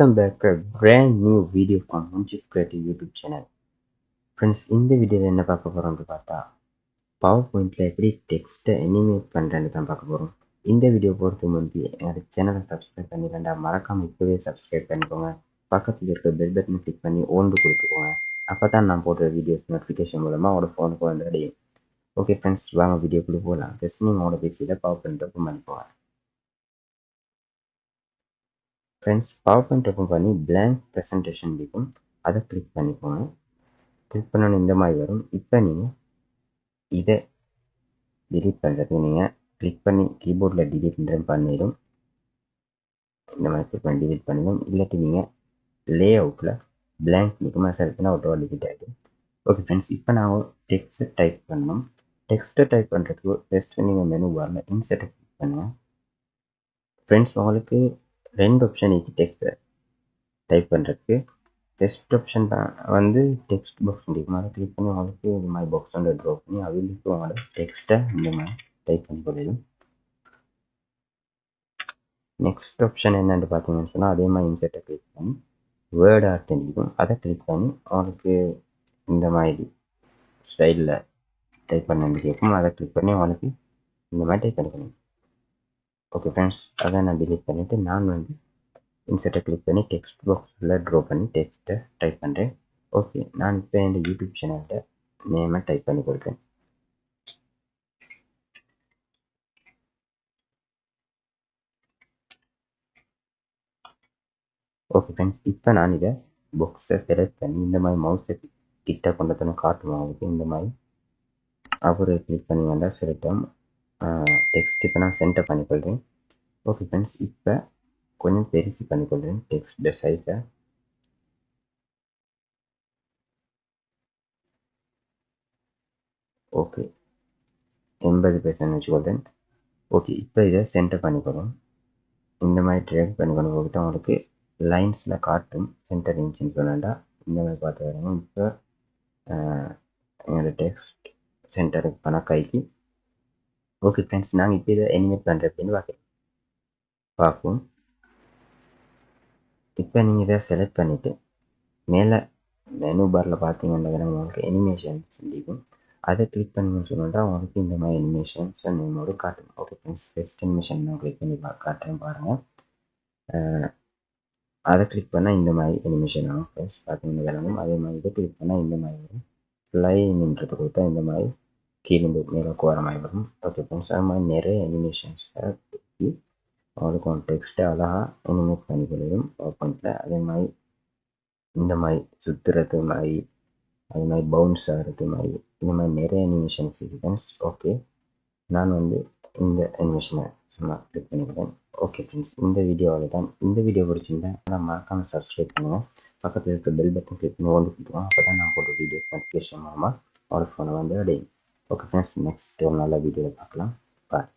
Welcome back to a brand new video from Munshif Creative YouTube Channel. Friends, இந்த வீடியோவில் என்ன பார்க்க போகிறோம்னு பார்த்தா PowerPointல எப்படி டெக்ஸ்ட்டை அனிமேட் பண்ணுறேன்னு தான் பார்க்க போகிறோம். இந்த வீடியோ பொறுத்து முந்தி என்னோட சேனலை சப்ஸ்கிரைப் பண்ணிடுறேன்டா, மறக்காமல் இப்போவே சப்ஸ்கிரைப் பண்ணிக்கோங்க. பக்கத்தில் இருக்க பெல் பட்டனை கிளிக் பண்ணி ஓண்டு கொடுத்துக்கோங்க. அப்போ தான் நான் போடுற வீடியோஸ் நோட்டிஃபிகேஷன் மூலமாக உங்களோட ஃபோனுக்கு வந்து அடையும். ஓகே ஃப்ரெண்ட்ஸ், வாங்க வீடியோக்குள்ளே போகலாம். ஜஸ்ட் நீங்கள் உங்களோட பேசியில் PowerPoint ஓப்பன் பண்ணிக்கோங்க. ஃப்ரெண்ட்ஸ், PowerPoint ஓப்பன் பண்ணி blank presentation இருக்கும், அதை கிளிக் பண்ணிக்கோங்க. கிளிக் பண்ணணும் இந்த மாதிரி வரும். இப்போ நீங்கள் இதை டிலீட் பண்ணுறதுக்கு நீங்கள் கிளிக் பண்ணி கீபோர்டில் டிலீட் பண்ணிடும். இந்த மாதிரி கிளிக் பண்ணி டிலீட் பண்ணிடும். இல்லாட்டி நீங்கள் லே அவுட்டில் blank நிற்குமா செலக்ட் பண்ணால் ஆட்டோவாக டிலீட் ஆகிடும். ஓகே ஃப்ரெண்ட்ஸ், இப்போ நாங்கள் டெக்ஸ்ட்டை டைப் பண்ணணும். டெக்ஸ்ட்டை டைப் பண்ணுறதுக்கு ஃபஸ்ட்டு நீங்கள் மெனு பாரில் இன்சர்ட்டை கிளிக் பண்ணுங்கள். ஃப்ரெண்ட்ஸ், உங்களுக்கு ரெண்டு ஆப்ஷன் இருக்குது டெக்ஸ்ட்டை டைப் பண்ணுறதுக்கு. டெக்ஸ்ட் ஆப்ஷன் தான் வந்து டெக்ஸ்ட் பாக்ஸ் இருக்கும், அதை கிளிக் பண்ணி உங்களுக்கு இது மாதிரி பாக்ஸ் வந்து ட்ரா பண்ணி அவங்களுக்கு உங்களோட டெக்ஸ்ட்டை இந்த மாதிரி டைப் பண்ணி கொள்ளிடும். நெக்ஸ்ட் ஆப்ஷன் என்னென்னு பார்த்தீங்கன்னு சொன்னால் அதே மாதிரி இன்சர்ட்டை கிளிக் பண்ணி வேர்ட் ஆர்ட் இருக்கும், அதை கிளிக் பண்ணி உங்களுக்கு இந்த மாதிரி ஸ்டைலில் டைப் பண்ண கேட்கும், அதை கிளிக் பண்ணி உங்களுக்கு இந்த மாதிரி டைப் பண்ணிக்கணும். ஓகே ஃப்ரெண்ட்ஸ், அதை நான் டிலீட் பண்ணிவிட்டு நான் வந்து இன்சர்ட்டை கிளிக் பண்ணி டெக்ஸ்ட் பாக்ஸில் ட்ரா பண்ணி டெக்ஸ்ட்டை டைப் பண்ணுறேன். ஓகே, நான் இப்போ இந்த யூடியூப் சேனல்கிட்ட நேமை டைப் பண்ணி கொடுக்குறேன். ஓகே ஃப்ரெண்ட்ஸ், இப்போ நான் இதை பாக்ஸை செலக்ட் பண்ணி இந்த மாதிரி மவுஸை கிட்ட கொண்டு வந்து காட்டுவோம். அவங்களுக்கு இந்த மாதிரி அவரை கிளிக் பண்ணி வந்தால் செலக்ட் ஆகும் டெக்ஸ்ட். இப்போ நான் சென்டர் பண்ணிக்கொள்கிறேன். ஓகே ஃப்ரெண்ட்ஸ், இப்போ கொஞ்சம் பெருசு பண்ணிக்கொள்கிறேன் டெக்ஸ்ட் சைஸை. ஓகே, 80% வச்சுக்கொள்கிறேன். ஓகே, இப்போ இதை சென்டர் பண்ணிக்கொள்ளும். இந்த மாதிரி ட்ராக் பண்ணி கொண்டு போகிட்டு அவங்களுக்கு லைன்ஸில் காட்டும் சென்டர் இன்ச்சுன்னு சொன்னாண்டா இந்த மாதிரி பார்த்து வரணும். இப்போ என்னோடய டெக்ஸ்ட் சென்டருக்கு பண்ண கைக்கு. ஓகே ஃப்ரெண்ட்ஸ், நாங்கள் இப்போ இதை அனிமேட் பண்ணுறதுன்னு பார்ப்போம். இப்போ நீங்கள் இதை செலக்ட் பண்ணிவிட்டு மேலே மெனு பாரில் பார்த்தீங்கன்னா உங்களுக்கு அனிமேஷன்ஸ் இருக்கும், அதை கிளிக் பண்ணிங்கன்னு சொன்னாண்டா உங்களுக்கு இந்த மாதிரி அனிமேஷன்ஸ் நேமோடு காட்டும். ஓகே ஃப்ரெண்ட்ஸ், ஃபஸ்ட் அனிமேஷன் நான் கிளிக் பண்ணி காட்டுறேன் பாருங்கள். அதை கிளிக் பண்ணால் இந்த மாதிரி அனிமேஷன் ஆகும். ஃப்ரெண்ட்ஸ் பார்த்தீங்கன்னா விளங்கும். அதே மாதிரி இதை கிளிக் பண்ணால் இந்த மாதிரி வரும். ஃப்ளைன்ன்றது கொடுத்தா இந்த மாதிரி கீழே மேலே கோர மாதிரி வரும். ஓகே ஃப்ரெண்ட்ஸ், அது மாதிரி நிறைய அனிமேஷன்ஸை அவங்களுக்கு டெக்ஸ்ட்டை அழகாக அனிமேட் பண்ணி கொடுக்கும் PowerPointல. அதே மாதிரி இந்த மாதிரி சுற்றுறது மாதிரி, அது மாதிரி பவுன்ஸ் ஆகிறது மாதிரி, இந்த மாதிரி நிறைய அனிமேஷன்ஸ் இருக்குது ஃப்ரெண்ட்ஸ். ஓகே, நான் வந்து இந்த அனிமேஷனை சும்மா கிளிக் பண்ணிக்கிறேன். ஓகே ஃப்ரெண்ட்ஸ், இந்த வீடியோவில் தான். இந்த வீடியோ பிடிச்சிருந்தேன் நான் மறக்காமல் சப்ஸ்கிரைப் பண்ணுங்கள். பக்கத்தில் இருக்க பெல் பட்டன் கிளிக் பண்ணி ஓடி கொடுத்துருவோம். அப்போ தான் நான் போட்ட வீடியோ நோட்டிஃபிகேஷன் மூலமாக அவரோட ஃபோனை வந்து அடையும். ஓகே ஃப்ரெண்ட்ஸ், நெக்ஸ்ட் ஒரு நல்ல வீடியோவில் பார்க்கலாம். பாய்.